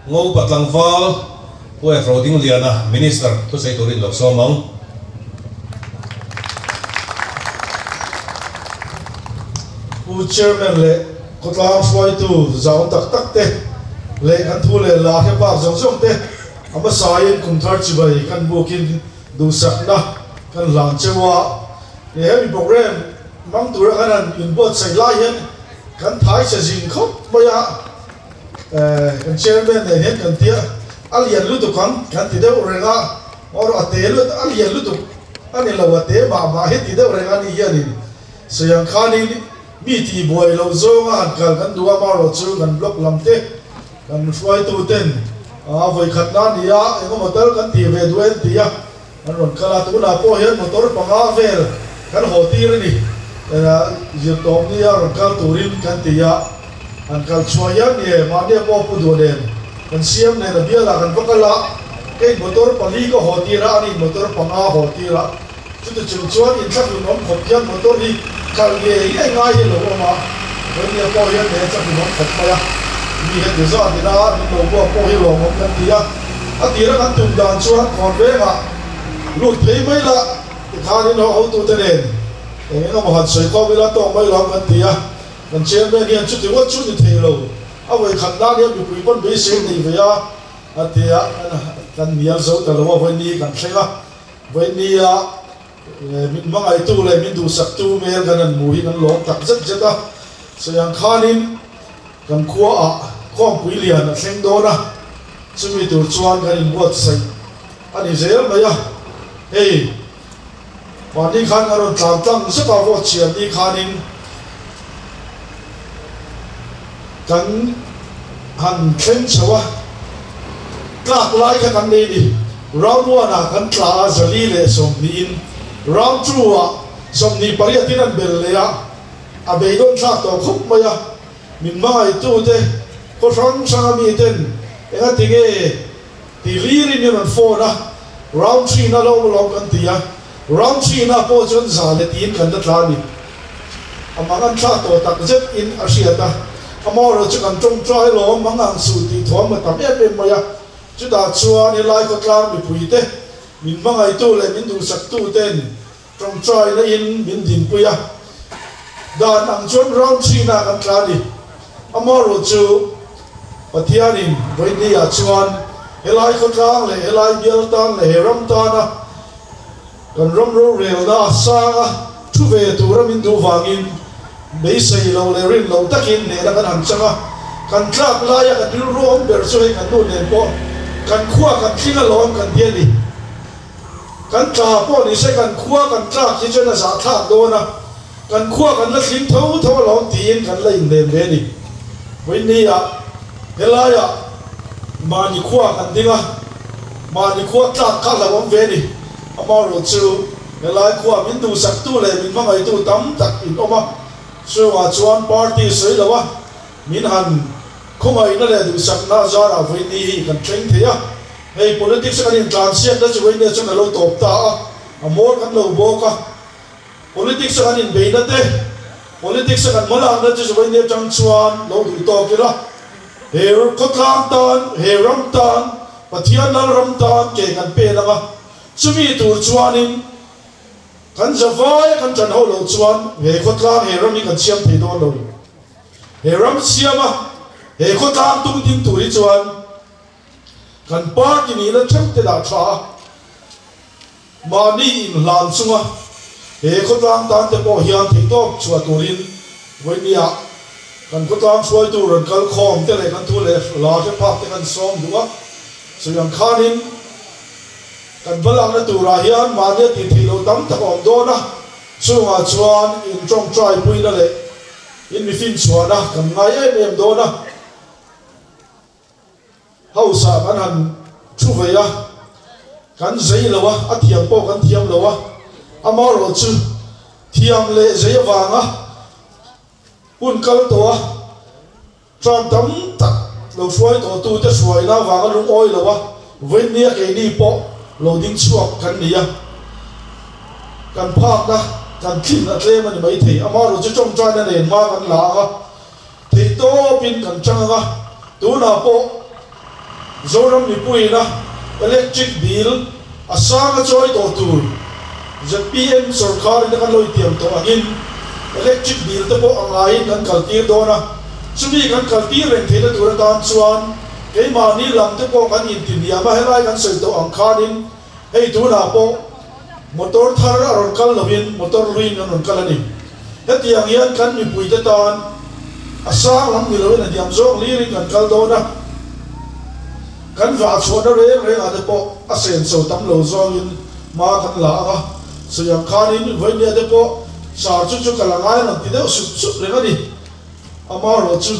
ngô bát lang val quê phổ ding liana minister thu sei turin lok so mong u chairman le kotlam swai tu zaun tak tak te le kan thu le la he ba zong zong te ama sain kum thar chi bai kan bukin du sak na kan lang chewa le he program mang tur kan in bot sai lai hen kan thai se jing khop maya kan chairman le hen kan tia alian lu tu kan ti de renga or ate lu alian lu tu ani lawa te ma he ti de renga ni ya ni so yang khani mi ti boy lo zo nga kan duwa ma ro chu kan block lam te kan swai tu ten a voi khat na ni ya engo motor kan ti ve duen ti ya an ron kala tu na po hian motor panga vel kan ho ti ri ni era je tom ni ya ron kal turin kan ti ya an kal chwayan ni ma de po pu do den kan siam ne na bia la kan pakala ke motor pali ko ho ti ra ni motor panga ho ti ra chu tu chung chuan in thak lu nom khop hian motor hi kal ge ai ngai hi lo ma wen ni po hian ne chak lu nom khop ma ya mi he de za ni na ni lo bo po hi lo ngom kan ti ya a ti ra kan tum dan chuan kon ve ma lut thei mai la kha ni no ho tu te den engam hat soi ko vi la to mai lo kan ti ya kan chen be ni chu ti wa chu ni thei lo a voi khat na ni bi pui pon be se ni ve ya a ti ya kan ni ya zo ta lo wa ni kan thlenga voi ni ya min mangai tu le min du sak tu mel kan an mu hi kan lo tak zat zata so yang khanin kan khua a khom pui lian a thleng do na chumi tur chuan kan in buat sai ani zel mai a hey pani khan aron tlam tlang se ka vo chiam ni khanin kan han thleng chawa tlak lai ka kan nei ni round 1 a kan tla zali le som ni in round 2 a som ni pariatin an bel le a beidon tha to khop mai a min mai tu te ko rong sa mi ten enga tinge ti ri ni man fo na round 3 na lo kan ti ya round 3 na po chon za le tin kan da tla ni amangan tha to tak zet in asiata amoro chu kan tong trai lo mangang su ti thom ma tam em mai a chu da chuan ni lai ko tlang mi pui te min mangai tu le min du sak tu ten tong trai na in min din puya dan ang chon round 3 na kan tla ni amoro chu pathianin voini a chuan helai ko tlang le helai bial tang le heram ta na kan rom ro rel na sa thu ve tu ramin du wangin bei sei lo le rin lo takin ne da kan han changa kan tlak la ya kan dil rom ber so he kan nu ne po kan khua kan thinga lom kan dia ni kan tla po ni se kan khua kan tlak hi chona sa thak do na kan khua kan la thin tho tho lom tin kan la in le me ni voi ni a helaya mani khua kan dinga mani khua tlak ka la bom ve ni amaro chu helai khua min du sak tu le min mangai tu tam tak in oma so wa chuan party sei lawa min han khomai na le du sak na zara voi ni hi kan thleng theya hey politics kan in transition da chu voi ne chu na lo top ta a mor kan lo boka politics kan in beina te politics kan mala na chu voi ne chang chuan lo du to kila her kotlang tan her ram tan pathian nal ram tan ke kan pe langa chumi tur chuanin kan zawai kan chan ho lo chuan he kotlang he ram ni kan siam thei don lo he ram siama he kotlang tung tin turi chuan kan party ni la tham te da tha mani in lan chunga he kotlang tan te po hian thei tok chua turin voinia kan kotlang suai tu ran kal khom te le kan thu le la te phak te kan som duwa so yang khanin kan balang na tu ra hian mani ti thilo tam ta om do na sunga chuan in trong trai pui na le in mi fin chuana kan ngai em do na hausa kan han thu ve ya kan zei lawa athiam po kan thiam lawa amaro chu thiam le zei wanga un kal to tram tam tak lo suai to tu te suai na wanga lu oi lawa ven ni ke ni po lo ding chuak kan ni ya kan phak na kan thin na tle man mai thei amaro chu chong trai na len ma kan la ga thei to pin kan changa tu na po zoram mi pui na electric bill asanga choi to tur ZPM sarkar na kan loi tiam to agin electric bill te po angai kan kaltir do na chumi kan kaltir ren thela tur tan chuan ke mani lam te po kan in tin dia ma helai kan soi to ang khanin hei tu na po motor thar aron kal lovin motor ruin aron kalani hetiang hian kan mi pui te tan asang lam ni lovin adiam zong liring kan kal do na kan va chona re ade po asen so tam lo zong in ma kan la a so yang khanin voi ni ade po sa chu chu kalangai na ti de su re ga ni ama ro chu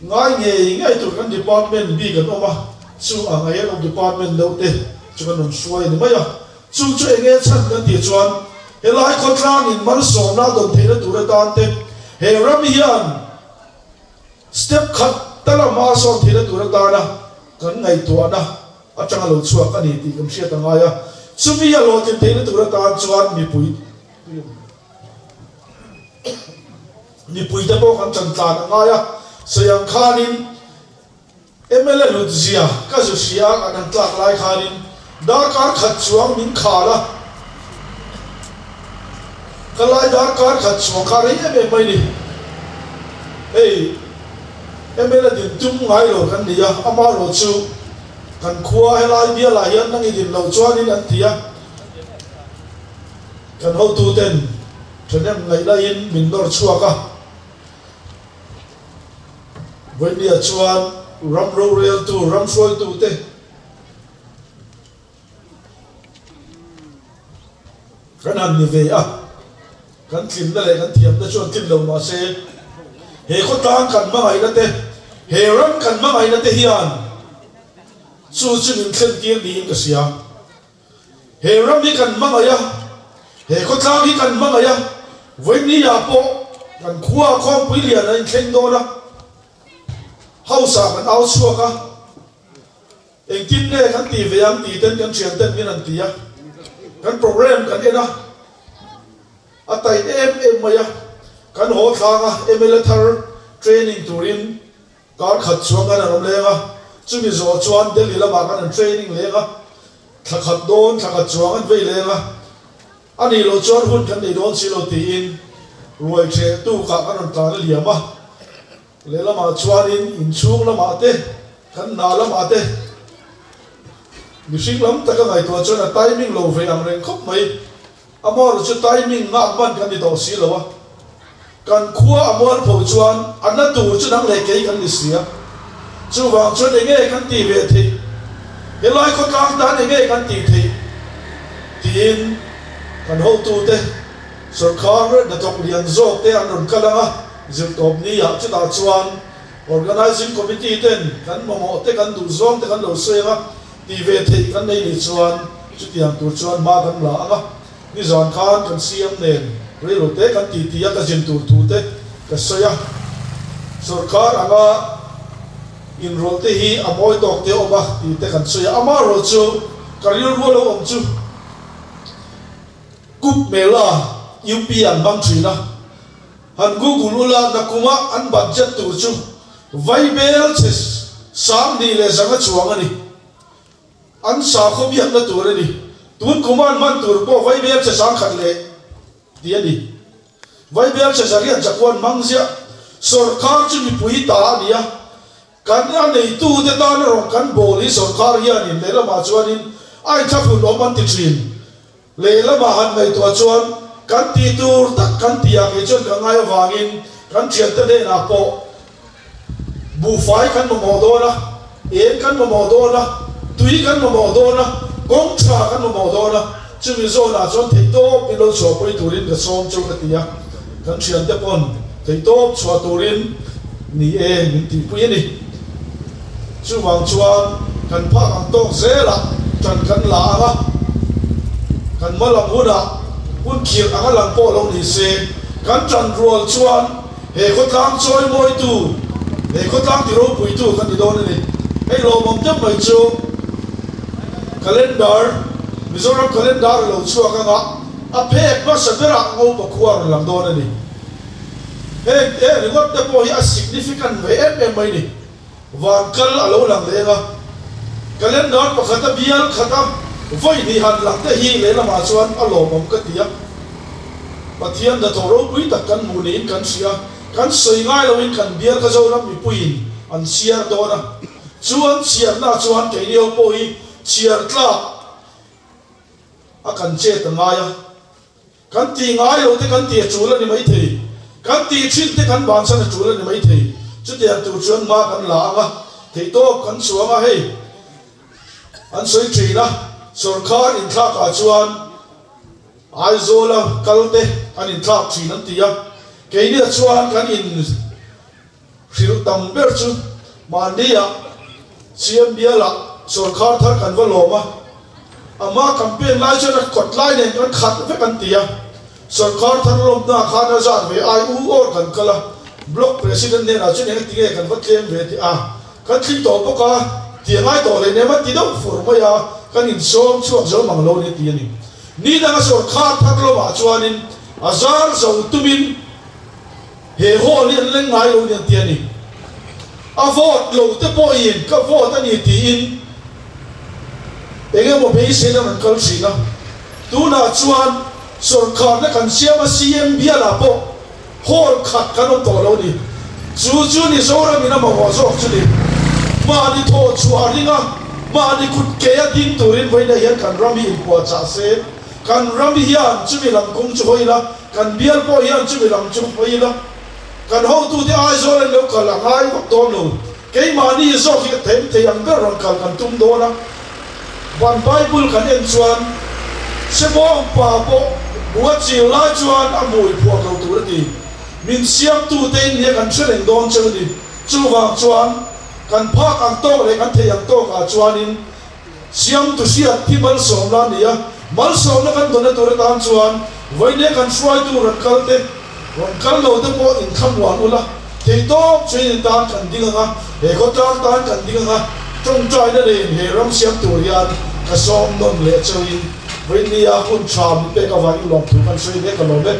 ngai ngai tu kan department bi kan oma chu a ngai lo department lo te chu kan on suai ni ma ya chu chu enge chan kan ti chuan helai khotlang in man so na don thela tu re tan te he ram hian step khat tala ma so thela tu re ta na kan ngai tu na atanga lo chuak ani ti kam sia tanga ya chumi ya lo tin thela tu re ta chuan mi pui te po kan chan tlan anga ya sayang khanin MLA Ludzia ka zu sia an tlak lai khanin dar kar khat chuang min khala kalai dar kar khat chuang khari em mai ni ei MLA din tum ngai lo kan dia ama ro chu kan khua helai dia la hian nang idin lo chuan in an tia kan ho tu ten thenem ngai la in min dor chuaka when dia chuan ram ro real tu ram soi tu te kan an ni ve a kan thin da le kan thiam da chuan tin lo ma se he ko tang kan ma ngai na te he ram kan ma ngai na te hian chu chu min thlen tiang ni ka sia he ram ni kan ma ngai ya he ko tang ni kan ma ngai ya when ni ya po kan khua khom pui lian in thlen do na hausa kan au suaka eng tin ne kan ti ve am ti ten kan chian ten min an tia kan program kan ena atai em maya kan ho thanga emelathar training turin kar khat chuanga na rom lenga chumi zo chuan delhi lama kan training lenga thakhat don thakhat chuang an ve lenga ani lo chuan hun kan nei don silo ti in ruai che tu ka kan ta na liama le lama chuan in chung lama te kan na lama te mishing lam ta ka ngai to chuan timing lo ve ang reng khop mai amor chu timing nga ban kan ni do si lo wa kan khua amor pho chuan anna tu chu nang le ke kan ni sia chu wang chuan enge kan ti ve thi helai kho tang dan enge kan ti thi tin kan ho tu te sarkar na tok lian zo te an ron kalanga zil top ni ya chu ta chuan organizing committee ten kan mo te kan du zong te kan lo senga ti ve thi kan nei ni chuan chu tiang tu chuan ma kan la anga ni zon khan kan siam nen re lo te kan ti tia ka jin tu tu te ka soya sarkar anga in rol te hi amoi tok te oba ti te kan soya ama ro chu career wo lo om chu kup mela UP an bang thina han Google ula na kuma an budget tu chu vai bel ches sam ni le zanga chuang ani an sa kho biak na tur ani tun kuman man tur po vai bel che sang khat le dia ni vai bel che zarian chakwan mangzia sarkar chu mi pui ta ania kan an nei tu te ta na rong kan boli sarkar hian in le la ma chuan in ai thapu lo man ti thin le la ma han nei to chuan kan ti tur tak kan ti ya ke chuan ka ngai wangin kan thian te de na po bu fai kan mo do na en kan mo do na tui kan mo do na gong cha kan mo do na chu mi zo na chuan thei to pi lo chho poi turin ka som chu ka tia kan thian te pon thei to chho turin ni e min ti pui ni chu wang chuan kan pha ang to zela chan kan la anga kan malam huna un khir anga lang po lo ni se kan chan rol chuan he ko tang choi moi tu he ko tang ti ro pui tu kan ti don ni he lo mom te mai chu calendar Mizoram calendar lo chu anga a phe pa sabera ngo pa khuar lang don ni he ri wat te po hi a significant ve em mai ni van kal alo lang lenga calendar pakhata bial khatam voi ni han lang te hi le lama chuan alo mom ka tia pathian da thoro pui tak kan mu ni kan sia kan soi ngai lo in kan bial ka zo ram mi puin an sia do na chuan sia na chuan ke ni po hi sia tla akan che ta ngaya kan ti ngai lo te kan ti chu la ni mai thei kan ti chin te kan ban san chu la ni mai thei chu te tu chuan ma kan la nga thei to kan suanga hei an soi tri na sarkar in thla ka chuan ai zola kalte an in thla tri nan tia ke ni chuan kan in ril tam ber chu mandia siam biala sarkar thar kan va loma ama campaign lai chu na kot lai ne kan khat ve kan tia sarkar thar lom na khana zat ve ai u or kan kala block president ne na chu ne ti ge kan va tlem ve ti a kan thli to po ka ti ngai to le ne ma ti do fur ma ya kan in som chuak zo mang lo ne ti ni ni da sarkar thar lo ma chuan in azar zo tumin he ho ni leng ngai lo ne ti ni a vote lo te po in ka vote ani ti in enge mo be se na man kal si na tu na chuan sarkar na kan siama CM bia la po hol khat kan to lo ni chu ni zo ra mi na ma wa zo chu ni ma ni tho chuar ringa ma ni kut ke ya ding turin voi na yan kan rami in po cha se kan rami hian chu mi lam kum chu hoi la kan bial po hian chu mi lam chu hoi la kan ho tu te ai zo le lo ka la ngai ko to lo ke ma ni zo ki them te yang ber ron kal kan tum do na ban bible kan en chuan se bo pa po buat chiu la chuan amui phuak lo tu ti min siam tu te ni kan threng don chu ni chu wang chuan kan phak ang to le kan the yang to ka chuan in siam tu sia thibal som la nia mal som na kan don na tur tan chuan voi ne kan suai tu ran kal lo te po in kham wan ula thei to chin tan kan ding nga he ko tan kan ding nga trong trai na le he ram siam tu rian ka som non le chawin voi nia hun cham pe ka vai lom tu kan soi le ka lo le